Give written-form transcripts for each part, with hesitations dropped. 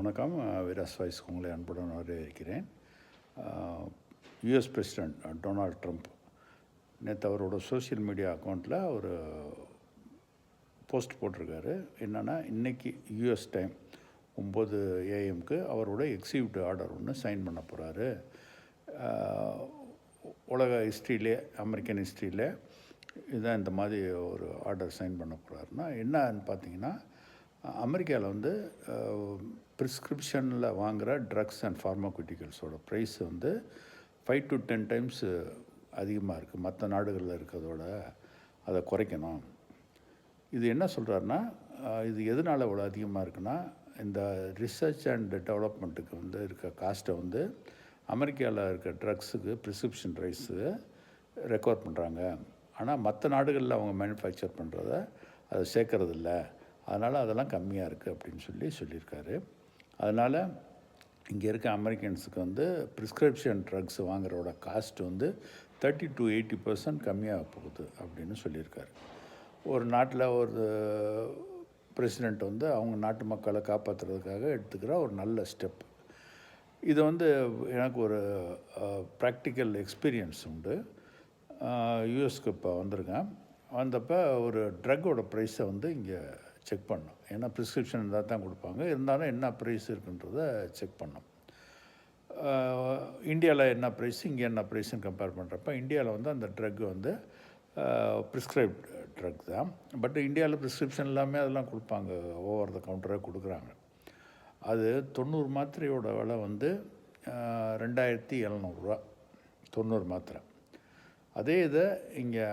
வணக்கம். விராஸ் வாய்ஸ்க்கு உங்களை அன்புடன் வரவேற்கிறேன். யுஎஸ் பிரசிடெண்ட் டொனால்ட் ட்ரம்ப் நேற்று அவரோட சோஷியல் மீடியா அக்கௌண்ட்டில் ஒரு போஸ்ட் போட்டிருக்காரு. என்னென்னா, இன்றைக்கி யுஎஸ் டைம் 9 AM அவரோட எக்ஸிக்யூட்டிவ் ஆர்டர் ஒன்று சைன் பண்ண போகிறாரு. உலக ஹிஸ்ட்ரியிலே, அமெரிக்கன் ஹிஸ்ட்ரியிலே இதுதான் இந்த மாதிரி ஒரு ஆர்டர் சைன் பண்ண போகிறாருன்னா என்னன்னு பார்த்தீங்கன்னா, அமெரிக்காவில் ப்ரிஸ்கிரிப்ஷனில் வாங்குகிற drugs and ஃபார்மாக்யூட்டிக்கல்ஸோட price 5 to 10 times அதிகமாக இருக்குது. மற்ற நாடுகளில் இருக்கிறதோட அதை குறைக்கணும். இது என்ன சொல்கிறாருன்னா, இது எதனால் இவ்வளோ அதிகமாக இருக்குன்னா, இந்த ரிசர்ச் அண்ட் டெவலப்மெண்ட்டுக்கு இருக்க காஸ்ட்டை அமெரிக்காவில் இருக்க ட்ரக்ஸுக்கு ப்ரிஸ்கிரிப்ஷன் ப்ரைஸு ரெக்கவர் பண்ணுறாங்க. ஆனால் மற்ற நாடுகளில் அவங்க மேனுஃபேக்சர் பண்ணுறத அதை சேர்க்கறதில்ல. அதனால் அதெல்லாம் கம்மியாக இருக்குது அப்படின்னு சொல்லியிருக்காரு. அதனால் இங்கே இருக்க அமெரிக்கன்ஸுக்கு ப்ரிஸ்கிரிப்ஷன் ட்ரக்ஸ் வாங்குறதோட காஸ்ட்டு 30 to 80% கம்மியாக போகுது அப்படின்னு சொல்லியிருக்காரு. ஒரு நாட்டில் ஒரு பிரசிடெண்ட் அவங்க நாட்டு மக்களை காப்பாற்றுறதுக்காக எடுத்துக்கிற ஒரு நல்ல ஸ்டெப். இது எனக்கு ஒரு ப்ராக்டிக்கல் எக்ஸ்பீரியன்ஸ் உண்டு. யூஎஸ்க்கு இப்போ வந்திருக்கேன். வந்தப்போ ஒரு ட்ரக்கோட ப்ரைஸை இங்கே செக் பண்ணோம். ஏன்னா ப்ரிஸ்கிரிப்ஷன் இருந்தால் தான் கொடுப்பாங்க. இருந்தாலும் என்ன ப்ரைஸ் இருக்குன்றதை செக் பண்ணோம். இந்தியாவில் என்ன ப்ரைஸ், இங்கே என்ன ப்ரைஸ்ன்னு கம்பேர் பண்ணுறப்ப இந்தியாவில் அந்த ட்ரக்கு ப்ரிஸ்கிரைப்ட் ட்ரக் தான். பட் இந்தியாவில் ப்ரிஸ்கிரிப்ஷன் எல்லாமே அதெல்லாம் கொடுப்பாங்க, ஓவர் த கவுண்டராக கொடுக்குறாங்க. அது 90 மாத்திரையோட விலை 2700 90 மாத்திரை. அதே இதை இங்கே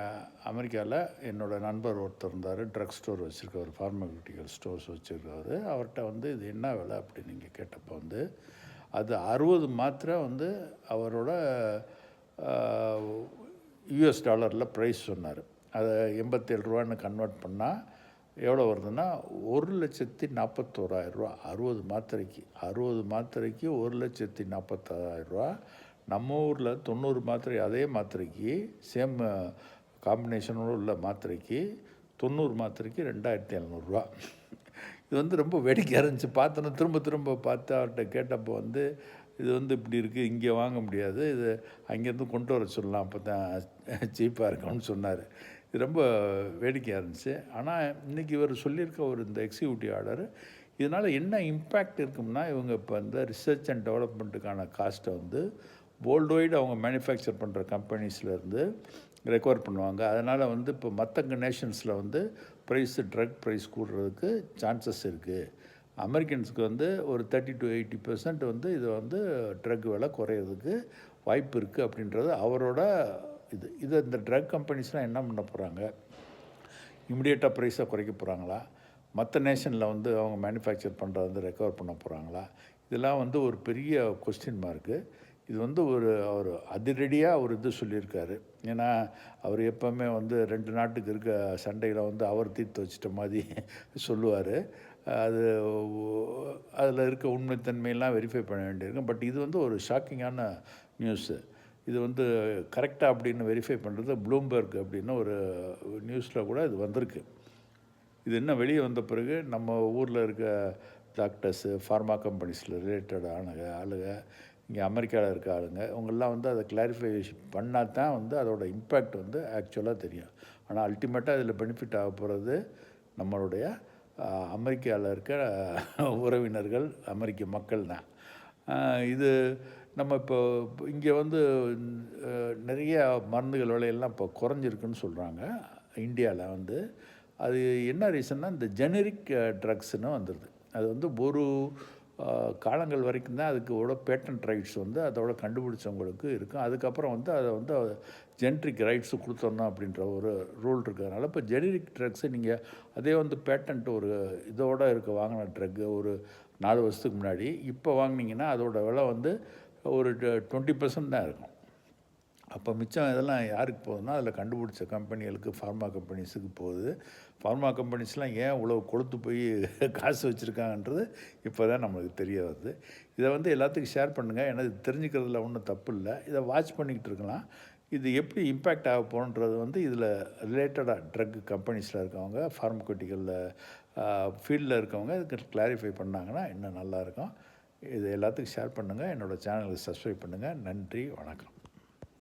அமெரிக்காவில் என்னோடய நண்பர் ஒருத்தர் இருந்தார், ட்ரக் ஸ்டோர் வச்சுருக்காரு, ஃபார்மாக்யூட்டிக்கல் ஸ்டோர்ஸ் வச்சுருக்காரு. அவர்கிட்ட இது என்ன விலை அப்படின்னு நீங்கள் கேட்டப்போ அது 60 மாத்திரை அவரோட US டாலரில் ப்ரைஸ் சொன்னார். அதை 87 ரூபான்னு கன்வெர்ட் பண்ணால் எவ்வளோ வருதுன்னா 1,41,000 60 மாத்திரைக்கு 1,41,40,000. நம்ம ஊரில் 90 மாத்திரை, அதே மாத்திரைக்கு சேம் காம்பினேஷனோடு உள்ள மாத்திரைக்கு 90 மாத்திரைக்கு 2,700 இது ரொம்ப வேடிக்கையாக இருந்துச்சு. பார்த்தோன்னா திரும்ப பார்த்து அவர்கிட்ட கேட்டப்போ இது இப்படி இருக்குது, இங்கே வாங்க முடியாது, இது அங்கேருந்து கொண்டு வர சொல்லலாம், அப்போ தான் சீப்பாக இருக்கும்னு சொன்னார். இது ரொம்ப வேடிக்கையாக இருந்துச்சு. ஆனால் இன்றைக்கி இவர் சொல்லியிருக்க இந்த எக்ஸிக்யூட்டிவ் ஆர்டர் இதனால் என்ன இம்பேக்ட் இருக்கும்னா, இவங்க இப்போ ரிசர்ச் அண்ட் டெவலப்மெண்ட்டுக்கான காஸ்ட்டை வேர்ல்டு வைடு அவங்க மேனுஃபேக்சர் பண்ணுற கம்பெனிஸ்லேருந்து ரெக்கவர் பண்ணுவாங்க. அதனால் இப்போ மற்ற நேஷன்ஸில் ட்ரக் ப்ரைஸ் கூடுறதுக்கு சான்சஸ் இருக்குது. அமெரிக்கன்ஸுக்கு ஒரு 30 to 80% இது ட்ரக் விலை குறையிறதுக்கு வாய்ப்பு இருக்குது அப்படின்றது அவரோட இதை இந்த ட்ரக் கம்பெனிஸ்லாம் என்ன பண்ண போகிறாங்க, இமிடியேட்டாக ப்ரைஸை குறைக்க போகிறாங்களா, மற்ற நேஷனில் அவங்க மேனுஃபேக்சர் பண்ணுறத ரெக்கவர் பண்ண போகிறாங்களா, இதெல்லாம் ஒரு பெரிய கொஸ்டின் மார்க்கு. இது அவர் அதிரடியாக ஒரு இது சொல்லியிருக்காரு. ஏன்னா அவர் எப்போவுமே 2 நாட்டுக்கு இருக்க சண்டைகளை அவர் தீர்த்து வச்சிட்ட மாதிரி சொல்லுவார். அதில் இருக்க உண்மைத்தன்மையெல்லாம் வெரிஃபை பண்ண வேண்டியிருக்கும். பட் இது ஒரு ஷாக்கிங்கான நியூஸு. இது கரெக்டாக அப்படின்னு வெரிஃபை பண்ணுறது ப்ளூம்பர்க் அப்படின்னு ஒரு நியூஸில் கூட இது வந்திருக்கு. இது என்ன வெளியே வந்த பிறகு நம்ம ஊரில் இருக்க டாக்டர்ஸு, ஃபார்மா கம்பெனிஸில் ரிலேட்டட் ஆளுங்க, இங்கே அமெரிக்காவில் இருக்க ஆளுங்க, இவங்கெல்லாம் அதை கிளாரிஃபிகேஷன் பண்ணால் தான் அதோட இம்பேக்ட் ஆக்சுவலாக தெரியும். ஆனால் அல்டிமேட்டாக இதில் பெனிஃபிட் ஆக போகிறது நம்மளுடைய அமெரிக்காவில் இருக்க உறவினர்கள், அமெரிக்க மக்கள் தான். இது நம்ம இப்போ இங்கே நிறைய மருந்துகள் விலையெல்லாம் இப்போ குறைஞ்சிருக்குன்னு சொல்கிறாங்க. இந்தியாவில் அது என்ன ரீசன்னா, இந்த ஜெனரிக் ட்ரக்ஸ்னு வந்துடுது. அது ஒரு காலங்கள் வரைக்கும் தான் அதுக்கு பேட்டன்ட் ரைட்ஸ் அதோட கண்டுபிடிச்சவங்களுக்கு இருக்கும். அதுக்கப்புறம் அதை ஜெனரிக் ரைட்ஸு கொடுத்துடணும் அப்படின்ற ஒரு ரூல் இருக்கிறதுனால இப்போ ஜெனரிக் ட்ரக்ஸு நீங்கள் அதே பேட்டன்ட் ஒரு இதோடு வாங்கின ட்ரக்கு ஒரு 4 வருஷத்துக்கு முன்னாடி இப்போ வாங்கினீங்கன்னா அதோட விலை ஒரு 20% தான் இருக்கும். அப்போ மிச்சம் இதெல்லாம் யாருக்கு போகுதுன்னா, அதில் கண்டுபிடிச்ச கம்பெனிகளுக்கு, ஃபார்மா கம்பெனிஸுக்கு போகுது. ஃபார்மா கம்பெனிஸ்லாம் ஏன் இவ்வளோ கொழுத்து போய் காசு வச்சுருக்காங்கன்றது இப்போ தான் நம்மளுக்கு தெரிய வருது. இதை எல்லாத்துக்கும் ஷேர் பண்ணுங்கள். ஏன்னா இது தெரிஞ்சுக்கிறதுல ஒன்றும் தப்பு இல்லை. இதை வாட்ச் பண்ணிக்கிட்டு இருக்கலாம். இது எப்படி இம்பேக்ட் ஆக போகணுன்றது இதில் ரிலேட்டடாக ட்ரக் கம்பெனிஸில் இருக்கவங்க, ஃபார்மக்யூட்டிக்கலில் ஃபீல்டில் இருக்கவங்க இதுக்கு கிளாரிஃபை பண்ணாங்கன்னா இன்னும் நல்லாயிருக்கும். இது எல்லாத்துக்கும் ஷேர் பண்ணுங்கள். என்னோடய சேனலுக்கு சப்ஸ்கிரைப் பண்ணுங்கள். நன்றி, வணக்கம்.